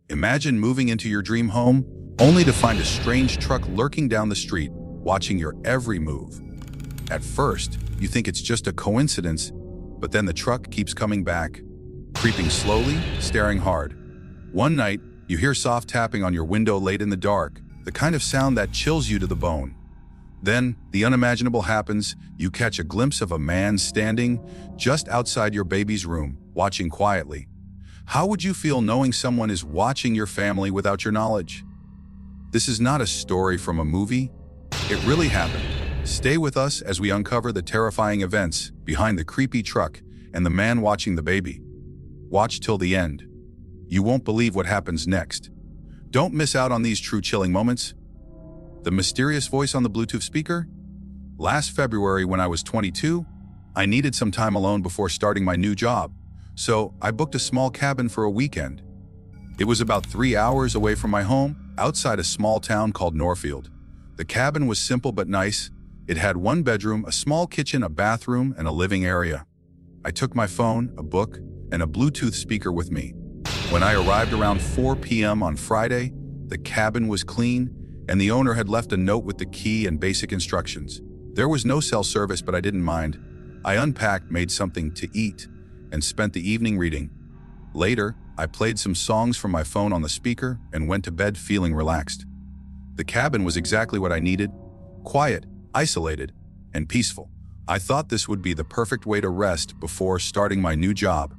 Imagine moving into your dream home, only to find a strange truck lurking down the street, watching your every move. At first, you think it's just a coincidence, but then the truck keeps coming back, creeping slowly, staring hard. One night, you hear soft tapping on your window late in the dark, the kind of sound that chills you to the bone. Then, the unimaginable happens. You catch a glimpse of a man standing just outside your baby's room, watching quietly. How would you feel knowing someone is watching your family without your knowledge? This is not a story from a movie. It really happened. Stay with us as we uncover the terrifying events behind the creepy truck and the man watching the baby. Watch till the end. You won't believe what happens next. Don't miss out on these true chilling moments. The mysterious voice on the Bluetooth speaker? Last February, when I was 22, I needed some time alone before starting my new job, so I booked a small cabin for a weekend. It was about 3 hours away from my home, outside a small town called Norfield. The cabin was simple but nice. It had one bedroom, a small kitchen, a bathroom, and a living area. I took my phone, a book, and a Bluetooth speaker with me. When I arrived around 4 p.m. on Friday, the cabin was clean, and the owner had left a note with the key and basic instructions. There was no cell service, but I didn't mind. I unpacked, made something to eat, and spent the evening reading. Later, I played some songs from my phone on the speaker and went to bed feeling relaxed. The cabin was exactly what I needed: quiet, isolated, and peaceful. I thought this would be the perfect way to rest before starting my new job.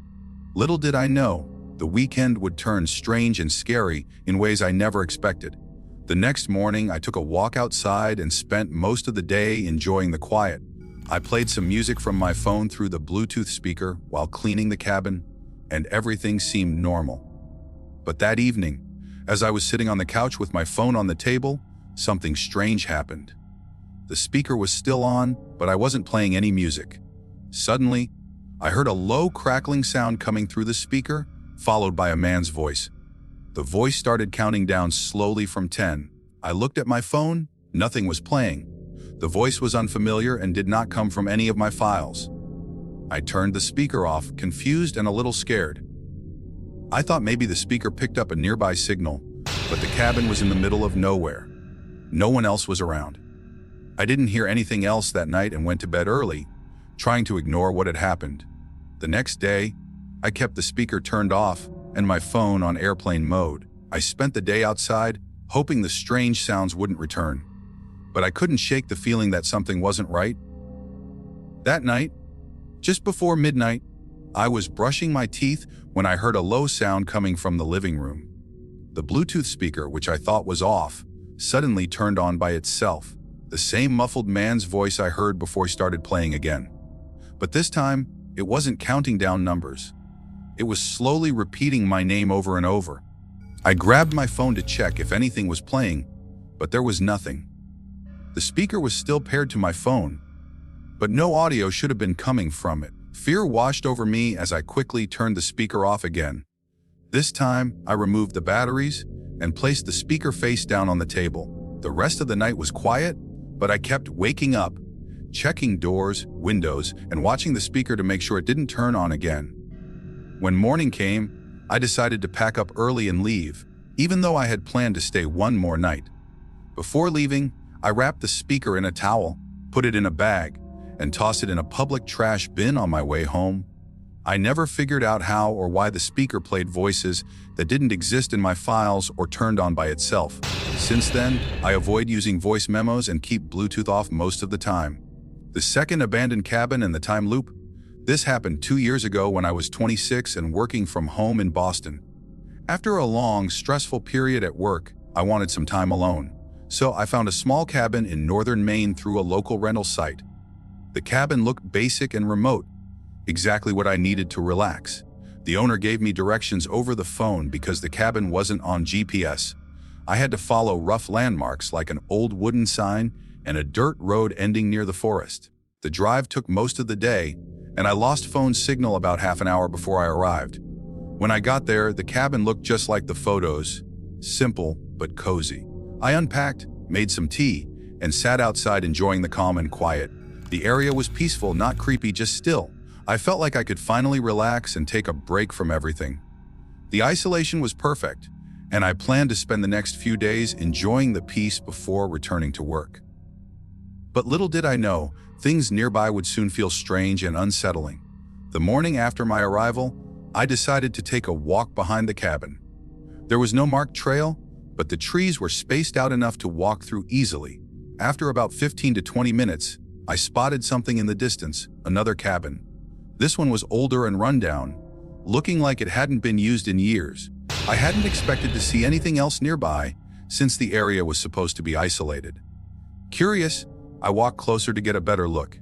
Little did I know, the weekend would turn strange and scary in ways I never expected. The next morning, I took a walk outside and spent most of the day enjoying the quiet. I played some music from my phone through the Bluetooth speaker while cleaning the cabin, and everything seemed normal. But that evening, as I was sitting on the couch with my phone on the table, something strange happened. The speaker was still on, but I wasn't playing any music. Suddenly, I heard a low crackling sound coming through the speaker, followed by a man's voice. The voice started counting down slowly from 10. I looked at my phone. Nothing was playing. The voice was unfamiliar and did not come from any of my files. I turned the speaker off, confused and a little scared. I thought maybe the speaker picked up a nearby signal, but the cabin was in the middle of nowhere. No one else was around. I didn't hear anything else that night and went to bed early, trying to ignore what had happened. The next day, I kept the speaker turned off and my phone on airplane mode. I spent the day outside, hoping the strange sounds wouldn't return. But I couldn't shake the feeling that something wasn't right. That night, just before midnight, I was brushing my teeth when I heard a low sound coming from the living room. The Bluetooth speaker, which I thought was off, suddenly turned on by itself. The same muffled man's voice I heard before he started playing again. But this time, it wasn't counting down numbers. It was slowly repeating my name over and over. I grabbed my phone to check if anything was playing, but there was nothing. The speaker was still paired to my phone, but no audio should have been coming from it. Fear washed over me as I quickly turned the speaker off again. This time, I removed the batteries and placed the speaker face down on the table. The rest of the night was quiet, but I kept waking up, checking doors, windows, and watching the speaker to make sure it didn't turn on again. When morning came, I decided to pack up early and leave, even though I had planned to stay one more night. Before leaving, I wrapped the speaker in a towel, put it in a bag, and tossed it in a public trash bin on my way home. I never figured out how or why the speaker played voices that didn't exist in my files or turned on by itself. Since then, I avoid using voice memos and keep Bluetooth off most of the time. The second abandoned cabin and the time loop? This happened 2 years ago when I was 26 and working from home in Boston. After a long, stressful period at work, I wanted some time alone. So I found a small cabin in northern Maine through a local rental site. The cabin looked basic and remote, exactly what I needed to relax. The owner gave me directions over the phone because the cabin wasn't on GPS. I had to follow rough landmarks like an old wooden sign and a dirt road ending near the forest. The drive took most of the day, and I lost phone signal about half an hour before I arrived. When I got there, the cabin looked just like the photos, simple but cozy. I unpacked, made some tea, and sat outside enjoying the calm and quiet. The area was peaceful, not creepy, just still. I felt like I could finally relax and take a break from everything. The isolation was perfect, and I planned to spend the next few days enjoying the peace before returning to work. But little did I know, things nearby would soon feel strange and unsettling. The morning after my arrival, I decided to take a walk behind the cabin. There was no marked trail, but the trees were spaced out enough to walk through easily. After about 15 to 20 minutes, I spotted something in the distance, another cabin. This one was older and rundown, looking like it hadn't been used in years. I hadn't expected to see anything else nearby, since the area was supposed to be isolated. Curious, I walked closer to get a better look.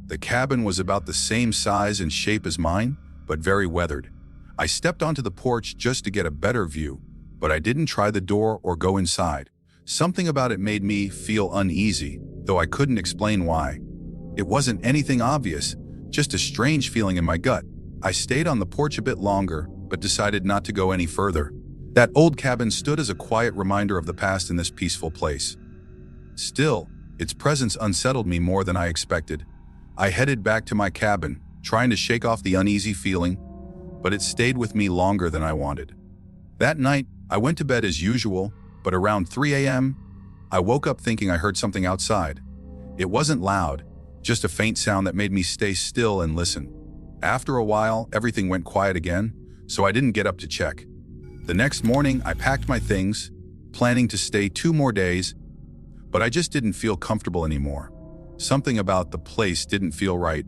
The cabin was about the same size and shape as mine, but very weathered. I stepped onto the porch just to get a better view, but I didn't try the door or go inside. Something about it made me feel uneasy, though I couldn't explain why. It wasn't anything obvious, just a strange feeling in my gut. I stayed on the porch a bit longer, but decided not to go any further. That old cabin stood as a quiet reminder of the past in this peaceful place. Still, its presence unsettled me more than I expected. I headed back to my cabin, trying to shake off the uneasy feeling, but it stayed with me longer than I wanted. That night, I went to bed as usual, but around 3 a.m., I woke up thinking I heard something outside. It wasn't loud, just a faint sound that made me stay still and listen. After a while, everything went quiet again, so I didn't get up to check. The next morning, I packed my things, planning to stay 2 more days, but I just didn't feel comfortable anymore. Something about the place didn't feel right.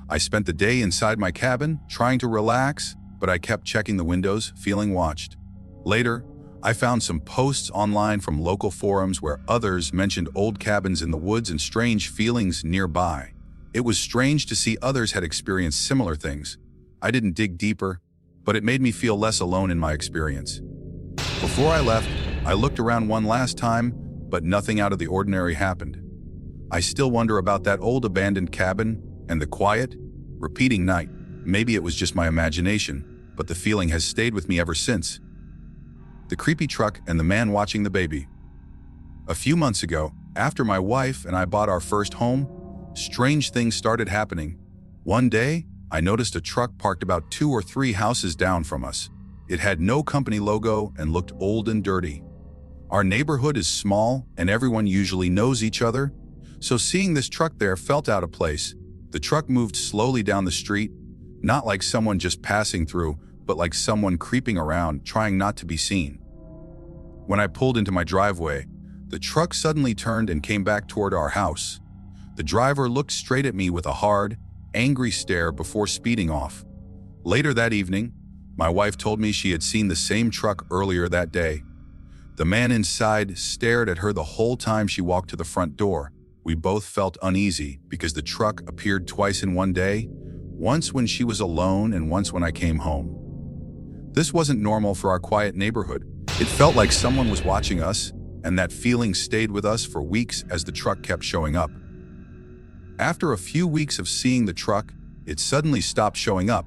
I spent the day inside my cabin, trying to relax, but I kept checking the windows, feeling watched. Later, I found some posts online from local forums where others mentioned old cabins in the woods and strange feelings nearby. It was strange to see others had experienced similar things. I didn't dig deeper, but it made me feel less alone in my experience. Before I left, I looked around one last time, but nothing out of the ordinary happened. I still wonder about that old abandoned cabin and the quiet, repeating night. Maybe it was just my imagination, but the feeling has stayed with me ever since. The creepy truck and the man watching the baby. A few months ago, after my wife and I bought our first home, strange things started happening. One day, I noticed a truck parked about 2 or 3 houses down from us. It had no company logo and looked old and dirty. Our neighborhood is small and everyone usually knows each other, so seeing this truck there felt out of place. The truck moved slowly down the street, not like someone just passing through, but like someone creeping around, trying not to be seen. When I pulled into my driveway, the truck suddenly turned and came back toward our house. The driver looked straight at me with a hard, angry stare before speeding off. Later that evening, my wife told me she had seen the same truck earlier that day. The man inside stared at her the whole time she walked to the front door. We both felt uneasy because the truck appeared twice in one day, once when she was alone and once when I came home. This wasn't normal for our quiet neighborhood. It felt like someone was watching us, and that feeling stayed with us for weeks as the truck kept showing up. After a few weeks of seeing the truck, it suddenly stopped showing up,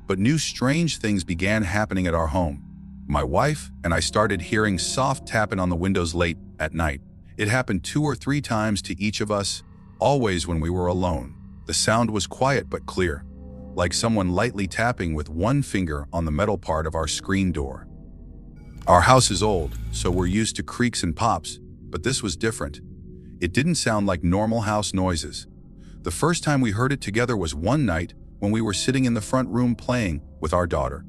but new strange things began happening at our home. My wife and I started hearing soft tapping on the windows late at night. It happened 2 or 3 times to each of us, always when we were alone. The sound was quiet but clear, like someone lightly tapping with one finger on the metal part of our screen door. Our house is old, so we're used to creaks and pops, but this was different. It didn't sound like normal house noises. The first time we heard it together was one night when we were sitting in the front room playing with our daughter.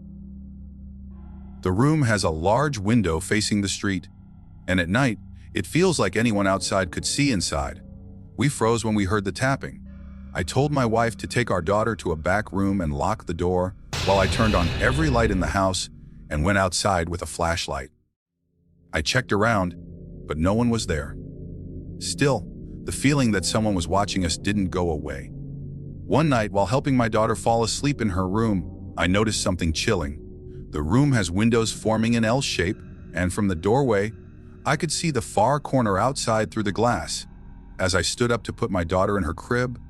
The room has a large window facing the street, and at night, it feels like anyone outside could see inside. We froze when we heard the tapping. I told my wife to take our daughter to a back room and lock the door while I turned on every light in the house and went outside with a flashlight. I checked around, but no one was there. Still, the feeling that someone was watching us didn't go away. One night, while helping my daughter fall asleep in her room, I noticed something chilling. The room has windows forming an L shape, and from the doorway, I could see the far corner outside through the glass. As I stood up to put my daughter in her crib,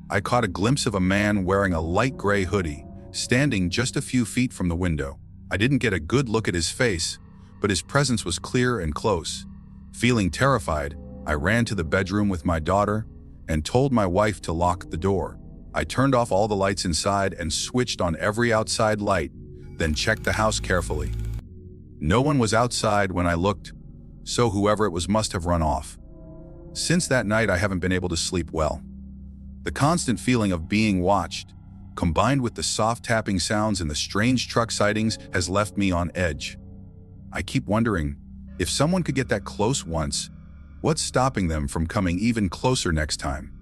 I caught a glimpse of a man wearing a light gray hoodie, standing just a few feet from the window. I didn't get a good look at his face, but his presence was clear and close. Feeling terrified, I ran to the bedroom with my daughter and told my wife to lock the door. I turned off all the lights inside and switched on every outside light, then checked the house carefully. No one was outside when I looked, so whoever it was must have run off. Since that night, I haven't been able to sleep well. The constant feeling of being watched, combined with the soft tapping sounds and the strange truck sightings, has left me on edge. I keep wondering, if someone could get that close once, what's stopping them from coming even closer next time?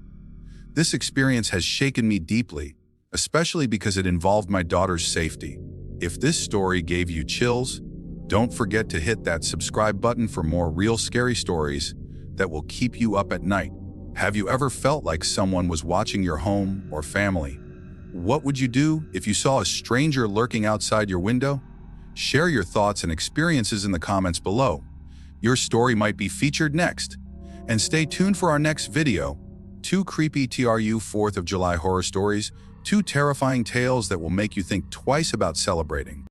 This experience has shaken me deeply, especially because it involved my daughter's safety. If this story gave you chills, don't forget to hit that subscribe button for more real scary stories that will keep you up at night. Have you ever felt like someone was watching your home or family? What would you do if you saw a stranger lurking outside your window? Share your thoughts and experiences in the comments below. Your story might be featured next. And stay tuned for our next video. 2 creepy TRU 4th of July horror stories, 2 terrifying tales that will make you think twice about celebrating.